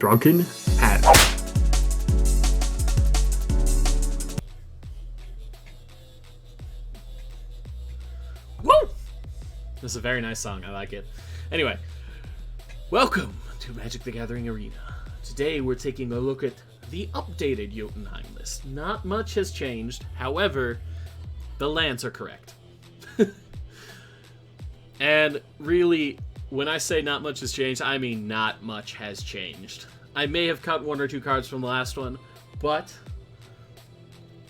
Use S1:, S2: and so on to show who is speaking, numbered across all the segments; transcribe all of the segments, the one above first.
S1: Drunken Hat.
S2: Woo! This is a very nice song. I like it. Anyway, welcome to Magic the Gathering Arena. Today we're taking a look at the updated Jotunheim list. Not much has changed. However, the lands are correct. And really, when I say not much has changed, I mean not much has changed. I may have cut one or two cards from the last one, but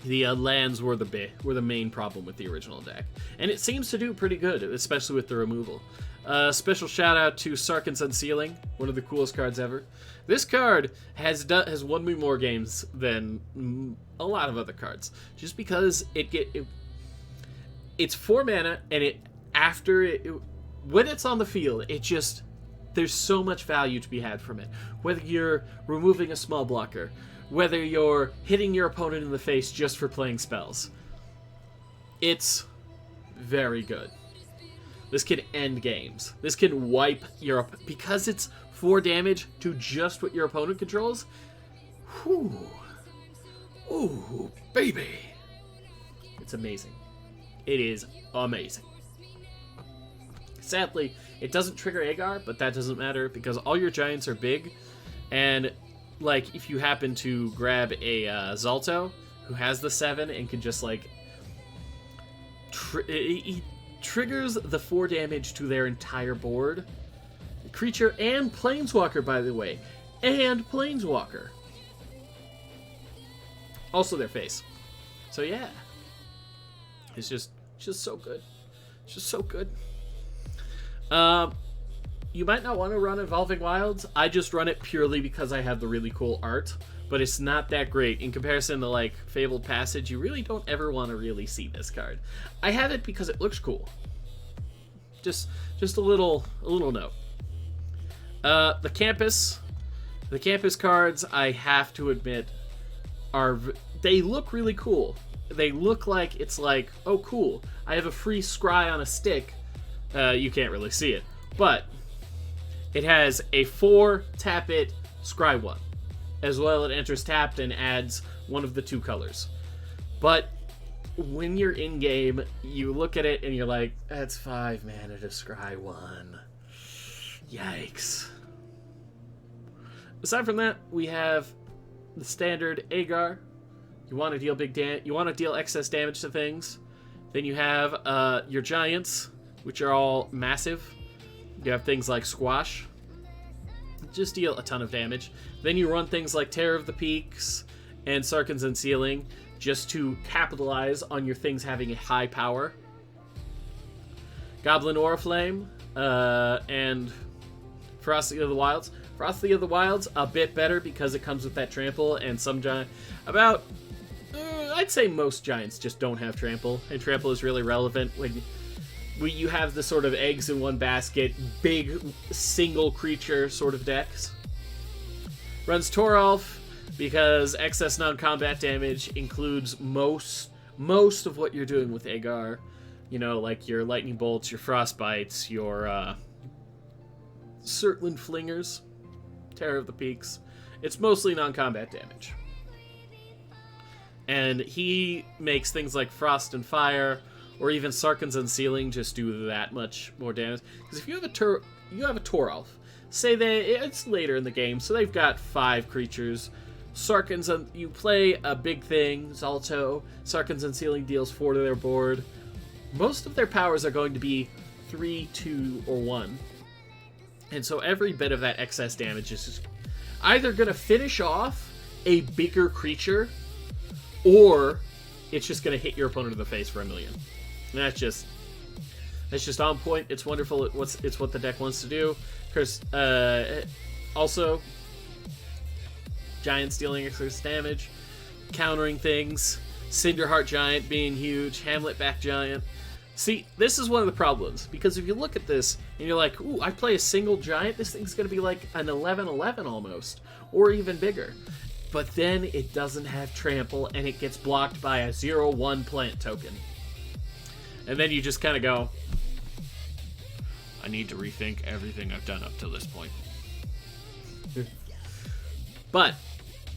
S2: the lands were the main problem with the original deck. And it seems to do pretty good, especially with the removal. Special shout out to Sarkhan's Unsealing, one of the coolest cards ever. This card has won me more games than a lot of other cards, just because it's 4 mana, and when it's on the field, there's so much value to be had from it. Whether you're removing a small blocker, whether you're hitting your opponent in the face just for playing spells, it's very good. This can end games. This can wipe because it's 4 damage to just what your opponent controls. Whew. Ooh, baby. It's amazing. It is amazing. Sadly, it doesn't trigger Aegar, but that doesn't matter because all your giants are big. And, like, if you happen to grab a Zalto, who has the 7 and can just, like... he triggers the 4 damage to their entire board. Creature and Planeswalker, by the way. And Planeswalker. Also their face. So, yeah. It's just so good. It's just so good. You might not want to run Evolving Wilds. I just run it purely because I have the really cool art, but it's not that great. In comparison to, like, Fabled Passage, you really don't ever want to really see this card. I have it because it looks cool. Just a little note. The campus cards, I have to admit, they look really cool. They look like it's like, oh cool, I have a free scry on a stick. You can't really see it, but it has a 4 tap it scry 1. As well, it enters tapped and adds one of the 2 colors. But when you're in game, you look at it and you're like, that's 5 mana to scry 1. Yikes. Aside from that, we have the standard Aegar. You want to deal excess damage to things. Then you have your giants, which are all massive. You have things like Squash. Just deal a ton of damage. Then you run things like Terror of the Peaks and Sarkhan's Unsealing, just to capitalize on your things having a high power. Goblin Oriflame, and Ferocity of the Wilds. Ferocity of the Wilds, a bit better because it comes with that trample, and some giant... I'd say most giants just don't have trample, and trample is really relevant when you have the sort of eggs in one basket, big single creature sort of decks. Runs Toralf because excess non-combat damage includes most of what you're doing with Aegar. You know, like your lightning bolts, your frostbites, your Surtland Flingers, Terror of the Peaks. It's mostly non-combat damage. And he makes things like Frost and Fire, or even Sarkhan's Unsealing, just do that much more damage. Because if you have a Toralf, say it's later in the game, so they've got 5 creatures. You play a big thing, Zalto. Sarkhan's Unsealing deals 4 to their board. Most of their powers are going to be 3, 2, or 1. And so every bit of that excess damage is just either going to finish off a bigger creature, or it's just going to hit your opponent in the face for 1,000,000. And that's just on point. It's wonderful. It's what the deck wants to do. Because also, Giants dealing excess damage, countering things, Cinderheart Giant being huge, Hamlet back Giant. See, this is one of the problems, because if you look at this and you're like, ooh, I play a single giant, this thing's going to be like an 11/11 almost, or even bigger. But then it doesn't have trample, and it gets blocked by a 0/1 plant token. And then you just kind of go, I need to rethink everything I've done up to this point. But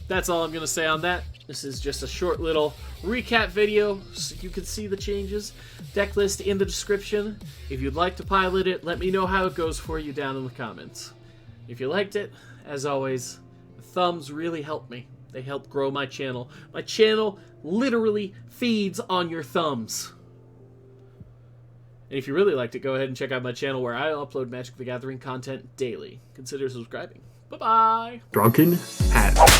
S2: that's all I'm going to say on that. This is just a short little recap video so you can see the changes. Deck list in the description. If you'd like to pilot it, let me know how it goes for you down in the comments. If you liked it, as always, the thumbs really help me. They help grow my channel. My channel literally feeds on your thumbs. And if you really liked it, go ahead and check out my channel where I upload Magic the Gathering content daily. Consider subscribing. Bye-bye!
S1: Drunken Hat.